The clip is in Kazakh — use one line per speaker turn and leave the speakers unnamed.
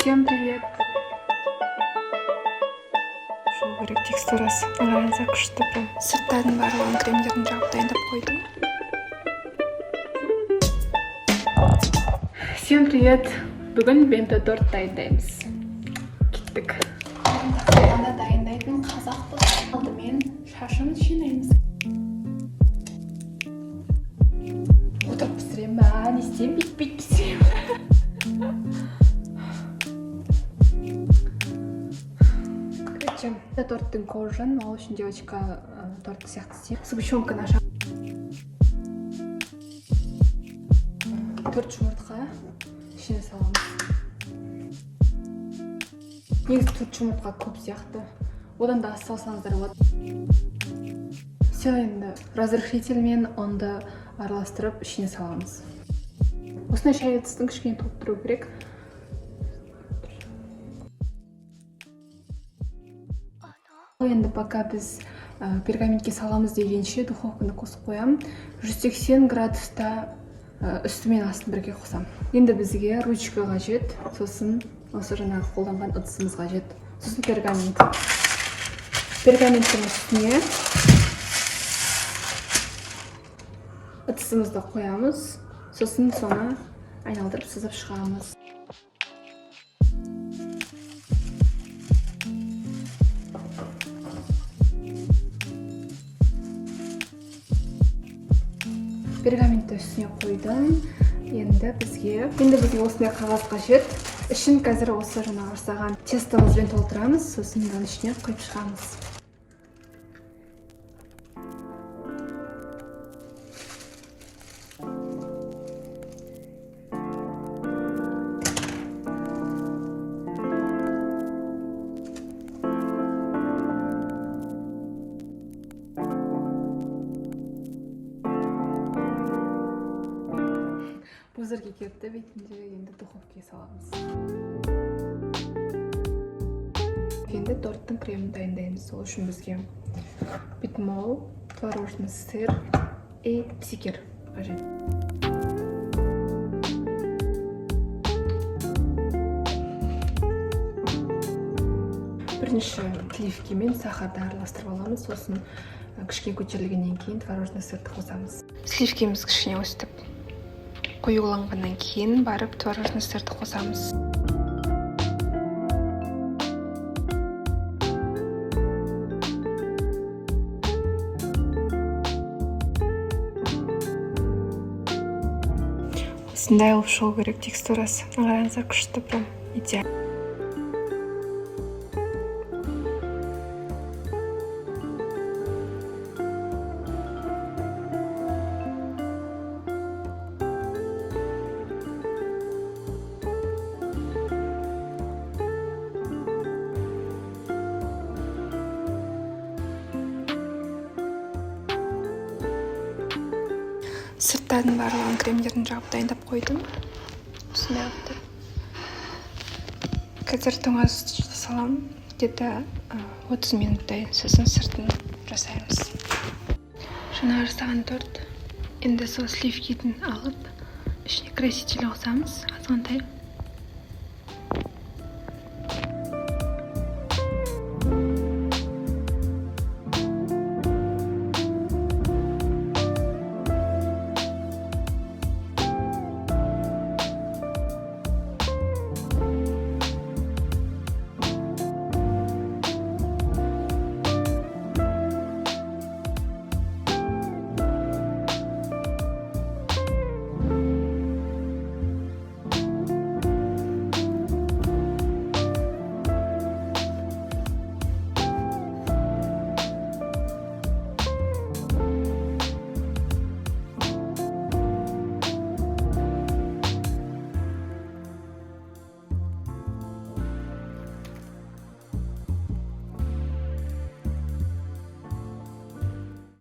Всем привет! Шоу керек текстурасы ыңғайынса күшті прям. Сырттардың барлығын кремдерін жағып дайындап қойдым. Всем привет! Бүгін бенто торт дайындаймыз. Кеттік. Тақсырғанда дайындайтын қазақпыз. Алдымен шашын жинаймыз. Отырып пісірем ба? Не істеймін? Бит пісірем. Это торттың кожан, ол үшін девочка торт сияқты істейді. Сгущенка наша. 4 жұмыртқа ішіне саламыз. Негізі 4 жұмыртқа көп сияқты. Одан да аз салсаңыздар болады. Все енді разрыхлительмен онды араластырып ішіне саламыз. Осындай шай ыдыстың кішкене толтыру керек. Енді пока біз пергаментке саламыз дегенше духовканы қосып қоям. 180 градуста үсті мен астын бірге қосам. Енді бізге ручка қажет, сосын осы жаңағы қолданған ыдысымыз қажет. Сосын пергамент. Пергаменттің үстіне ыдысымызды қоямыз, сосын соны айналдырып сызып шығамыз. Пергаментті үстіне қойдым. Енді бізге осындай қағаз қажет. Ішін қазір осы жаңағы жасаған тестомызбен толтырамыз, сосын оның ішіне құйып шығамыз. Бұзырге кетті, бетінде енді духовкеге саламыз. Енді торттың кремін дайындаймыз. Сол үшін бізге битмол, творожный сыр и псикер қажет. Бірінші сливки мен сахарды араластырып аламыз. Сосын кішкене көтерілгеннен кейін творожный сырды қосамыз. Сливкеміз кішкене өстіп қоюланғаннан кейін барып творожный сырды қосамыз. Осындай болып шығу керек текстурасы. Ыңғайынса күшті, прям идеально. Сырттардың барлығын кремдерін жағып дайындап қойдым. Осындай oldu. Қазір тоңазытқышқа салам. Где-то 30 минуттай, сосын сыртын жасаймыз. Жаңа жасаған торт. Енді сол сливкиден алып, ішіне краситель қосамыз, азғантай.